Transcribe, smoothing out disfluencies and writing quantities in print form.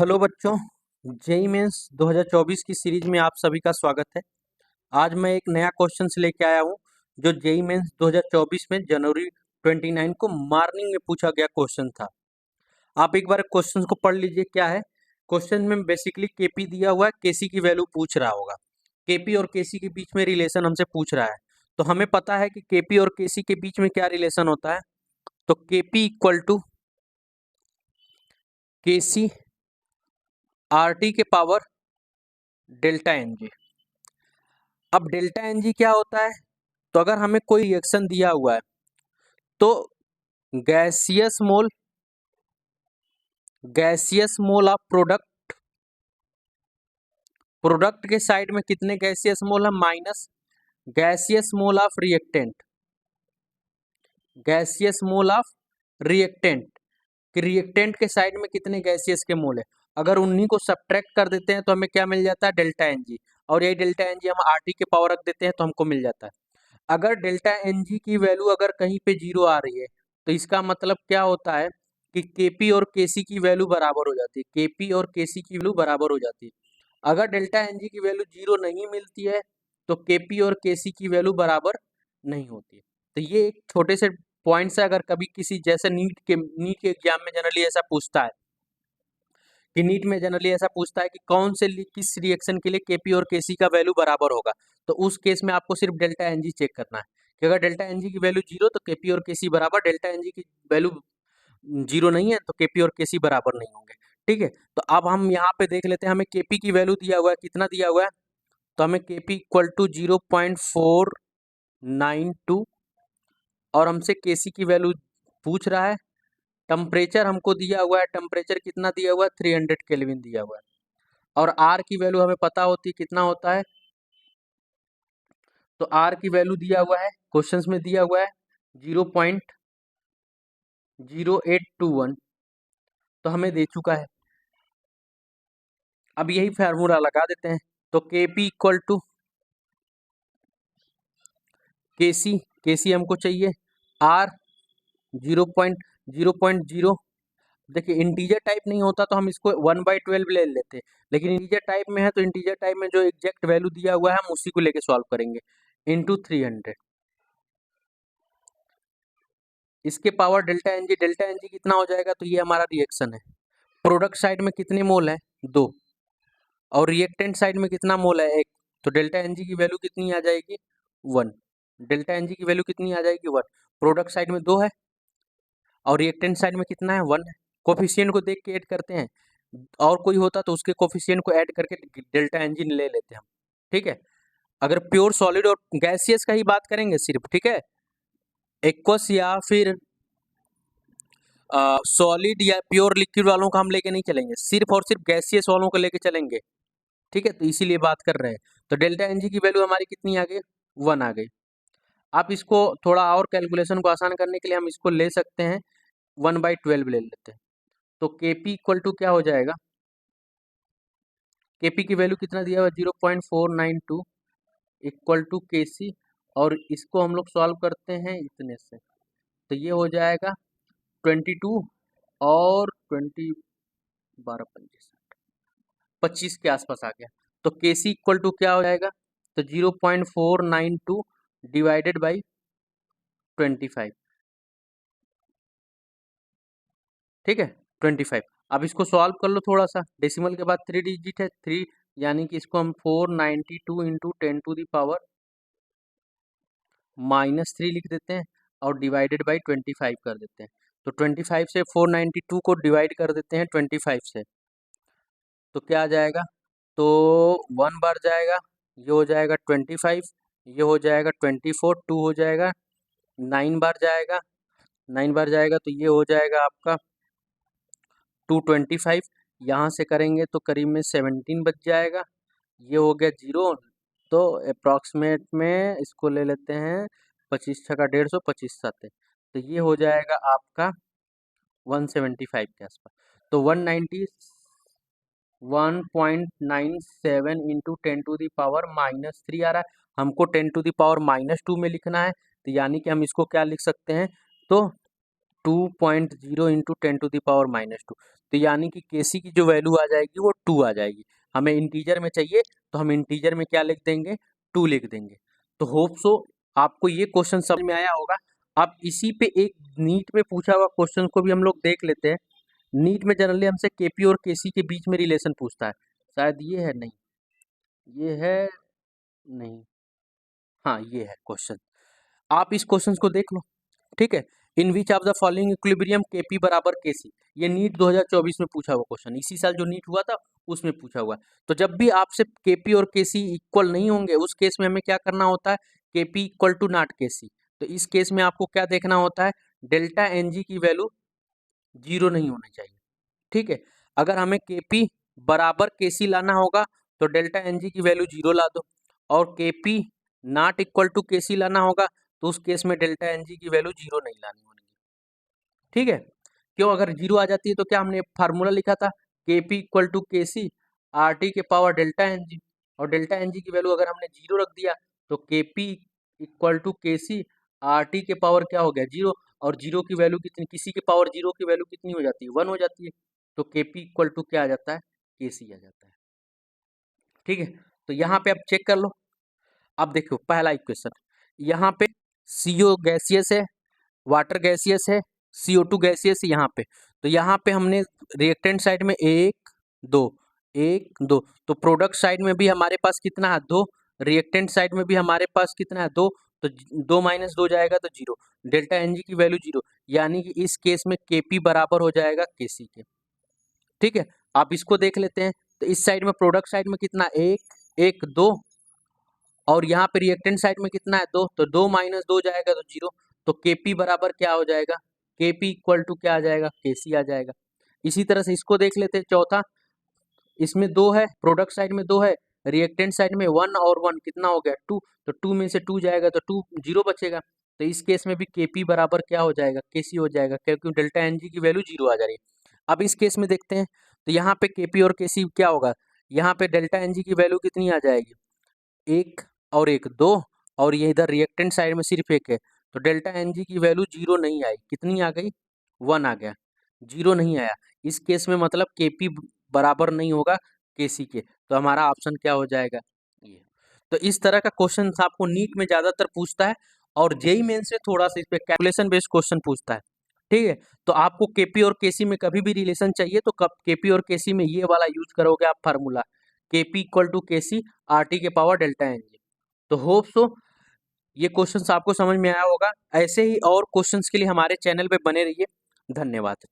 Hello बच्चों, JEE mains 2024 की series में आप सभी का स्वागत है। आज मैं एक नया क्वेश्चन से लेके आया हूँ जो जेई मेंस 2024 में जनवरी 29 को मॉर्निंग में पूछा गया क्वेश्चन था। आप एक बार क्वेश्चन को पढ़ लीजिए। क्या है क्वेश्चन में? बेसिकली केपी दिया हुआ है, केसी की वैल्यू पूछ रहा होगा। केपी और केसी के बीच में रिलेशन हमसे पूछ रहा है, तो हमें पता है कि केपी और केसी के बीच में क्या रिलेशन होता है। तो KP equal to KC RT के पावर डेल्टा एनजी। अब डेल्टा एनजी क्या होता है? तो अगर हमें कोई रिएक्शन दिया हुआ है तो gaseous mole of product, product के साइड में कितने गैसियस मोल है minus gaseous mole of reactant, gaseous mole of reactant कि रिएक्टेंट के साइड में कितने गैसियस के मोल है। अगर उन्हीं को सब्ट्रैक्ट कर देते हैं तो हमें क्या मिल जाता है? Delta NG. और यही डेल्टा एनजी हम आरटी के पावर रख देते हैं तो हमको मिल जाता है। अगर डेल्टा एनजी की वैल्यू अगर कहीं पे जीरो आ रही है तो इसका मतलब क्या होता है कि केपी और केसी की वैल्यू बराबर हो जाती है। केपी और केसी की वैल्यू बराबर हो जाती है। अगर डेल्टा एनजी की वैल्यू जीरो नहीं मिलती है तो केपी और केसी की वैल्यू बराबर नहीं होती है। तो ये एक छोटे से पॉइंट्स है। अगर कभी किसी जैसे नीट के एग्जाम में जनरली ऐसा पूछता है कि नीट में जनरली ऐसा पूछता है कि कौन से किस रिएक्शन के लिए केपी और केसी का वैल्यू बराबर होगा, तो उस केस में आपको सिर्फ डेल्टा एनजी चेक करना है कि अगर डेल्टा एनजी की वैल्यू जीरो तो केपी और केसी बराबर, डेल्टा एनजी की वैल्यू जीरो नहीं है तो केपी और केसी बराबर नहीं होंगे। ठीक है, तो अब हम यहाँ पे देख लेते हैं। हमें केपी की वैल्यू दिया हुआ है, कितना दिया हुआ है? तो हमें केपी इक्वल टू 0.492 और हमसे केसी की वैल्यू पूछ रहा है। टेम्परेचर हमको दिया हुआ है, टेम्परेचर कितना दिया हुआ है? 300 केल्विन दिया हुआ है। और आर की वैल्यू हमें पता होती है कितना होता है। तो आर की वैल्यू दिया हुआ है, क्वेश्चंस में दिया हुआ है 0.0821, तो हमें दे चुका है। अब यही फार्मूला लगा देते हैं। तो केपी इक्वल टू केसी, केसी हमको चाहिए आर 0.0, देखिए इंटीजर टाइप नहीं होता तो हम इसको 1/12 ले लेते, लेकिन इंटीजर टाइप में है तो इंटीजर टाइप में जो एग्जैक्ट वैल्यू दिया हुआ है हम उसी को लेके सॉल्व करेंगे। इंटू 300 इसके power delta NG, delta NG कितना हो जाएगा? तो ये हमारा रिएक्शन है। प्रोडक्ट साइड में कितने मोल है? 2। और रिएक्टेंट साइड में कितना मोल है? 1। तो डेल्टा एनजी की वैल्यू कितनी आ जाएगी? 1। डेल्टा एनजी की वैल्यू कितनी आ जाएगी? 1। प्रोडक्ट साइड में 2 है और रिएक्टेंट साइड में कितना है? 1 है। कोफिशिएंट को देख के ऐड करते हैं, और कोई होता तो उसके कोफिशिएंट को ऐड करके डेल्टा एनजी ले लेते हैं हम। ठीक है, अगर प्योर सॉलिड और गैसियस का ही बात करेंगे सिर्फ, ठीक है, एक्वस या फिर सॉलिड या प्योर लिक्विड वालों का हम लेके नहीं चलेंगे, सिर्फ और सिर्फ गैसियस वालों को लेके चलेंगे। ठीक है, तो इसीलिए बात कर रहे हैं। तो डेल्टा एनजी की वैल्यू हमारी कितनी आ गई? 1 आ गई। आप इसको थोड़ा और कैलकुलेशन को आसान करने के लिए हम इसको ले सकते हैं 1/12 ले लेते हैं। तो केपी इक्वल टू क्या हो जाएगा? केपी की वैल्यू कितना दिया हुआ है? 0.492 इक्वल टू केसी, और इसको हम लोग सॉल्व करते हैं इतने से, तो ये हो जाएगा 22 और 20, 12, 25 के आसपास आ गया। तो केसी इक्वल टू क्या हो जाएगा? तो 0.492 डिवाइडेड बाई 25। ठीक है, 25। अब इसको सॉल्व कर लो थोड़ा सा। डेसिमल के बाद 3 डिजिट है, 3, यानी कि इसको हम 492 इंटू 10⁻³ -3 लिख देते हैं और डिवाइडेड बाई 25 कर देते हैं। तो 25 से 492 को डिवाइड कर देते हैं 25 से, तो क्या आ जाएगा? तो 1 बार जाएगा, ये हो जाएगा 25, ये हो जाएगा 24, 2 हो जाएगा, 9 बार जाएगा, 9 बार जाएगा तो ये हो जाएगा आपका 225। यहाँ से करेंगे तो करीब में 17 बच जाएगा, ये हो गया 0। तो अप्रॉक्सीमेट में इसको ले लेते हैं 25 छका 150, 25 साते, तो ये हो जाएगा आपका 175 के आसपास। तो 197 इंटू 10⁻³ आ रहा है। हमको 10⁻² में लिखना है, तो यानी कि हम इसको क्या लिख सकते हैं? तो 2.0 इंटू 10⁻⁻²। तो यानी कि केसी की जो वैल्यू आ जाएगी वो 2 आ जाएगी। हमें इंटीजर में चाहिए तो हम इंटीजर में क्या लिख देंगे, 2 लिख देंगे। तो होप सो आपको ये क्वेश्चन समझ में आया होगा। अब इसी पे एक नीट में पूछा हुआ क्वेश्चन को भी हम लोग देख लेते हैं। नीट में जनरली हमसे केपी और केसी के बीच में रिलेशन पूछता है। शायद ये है, नहीं ये है, नहीं, हाँ ये है क्वेश्चन। आप इस क्वेश्चन को देख लो, ठीक है। In which of the following equilibrium KP बराबर केसी। ये नीट 2024 में पूछा हुआ क्वेश्चन, इसी साल जो नीट हुआ था उसमें पूछा हुआ है। तो जब भी आपसे केपी और केसी इक्वल नहीं होंगे उस केस में हमें क्या करना होता है, केपी इक्वल टू नॉट केसी। तो इस केस में आपको क्या देखना होता है, डेल्टा एनजी की वैल्यू 0 नहीं होनी चाहिए, ठीक है। अगर हमें केपी बराबर केसी लाना होगा तो डेल्टा एनजी की वैल्यू 0 ला दो, और केपी नॉट इक्वल टू केसी लाना होगा तो उस केस में डेल्टा एनजी की वैल्यू 0 नहीं लानी होगी, ठीक है। क्यों, अगर 0 आ जाती है तो क्या हमने फार्मूला लिखा था, KP equal to KC R T के पावर डेल्टा एनजी, और डेल्टा एनजी की वैल्यू अगर हमने 0 रख दिया तो KP equal to KC R T के पावर क्या हो गया 0, और 0 की वैल्यू कितनी, किसी के पावर 0 की वैल्यू कितनी हो जाती है, 1 हो जाती है। तो केपी इक्वल टू क्या आ जाता है, केसी आ जाता है, ठीक है। तो यहाँ पे आप चेक कर लो। अब देखो पहला इक्वेशन, यहाँ पे सीओ गैसियस है, वाटर गैसियस है, CO2 गैसियस है यहाँ पे। तो यहाँ पे हमने रिएक्टेंट साइड में 1 2 1 2, तो प्रोडक्ट साइड में भी हमारे पास कितना है 2, रिएक्टेंट साइड में भी हमारे पास कितना है 2, तो 2 - 2 जाएगा तो 0, डेल्टा एनजी की वैल्यू 0, यानी कि इस केस में केपी बराबर हो जाएगा केसी के, ठीक है। आप इसको देख लेते हैं। तो इस साइड में प्रोडक्ट साइड में कितना 1 1 2, और यहाँ पे रिएक्टेंट साइड में कितना है 2, तो 2 - 2 जाएगा तो 0, तो केपी बराबर क्या हो जाएगा, केपी इक्वल टू क्या आ जाएगा, केसी आ जाएगा। इसी तरह से इसको देख लेते हैं चौथा, इसमें 2 है, प्रोडक्ट साइड में 2 है, रिएक्टेंट साइड में 1 और 1 कितना हो गया 2, तो 2 में से 2 जाएगा तो 2 0 बचेगा। तो इस केस में भी केपी बराबर क्या हो जाएगा, केसी हो जाएगा, क्योंकि डेल्टा एनजी की वैल्यू 0 आ जा रही है। अब इस केस में देखते हैं, तो यहाँ पे केपी और केसी क्या होगा, यहाँ पे डेल्टा एनजी की वैल्यू कितनी आ जाएगी, 1 और 1 2, और ये इधर रिएक्टेंट साइड में सिर्फ 1 है, तो डेल्टा एनजी की वैल्यू 0 नहीं आई, कितनी आ गई 1 आ गया, 0 नहीं आया। इस केस में मतलब केपी बराबर नहीं होगा केसी के, तो हमारा ऑप्शन क्या हो जाएगा ये। तो इस तरह का क्वेश्चन आपको नीट में ज्यादातर पूछता है, और जेई मेंस से थोड़ा सा इस पे कैलकुलेशन बेस्ड क्वेश्चन पूछता है, ठीक है। तो आपको केपी और केसी में कभी भी रिलेशन चाहिए तो कब केपी और केसी में ये वाला यूज करोगे आप formula, KP equal to KC R T के पावर डेल्टा एन जी। तो होप सो ये क्वेश्चंस आपको समझ में आया होगा। ऐसे ही और क्वेश्चंस के लिए हमारे चैनल पे बने रहिए। धन्यवाद।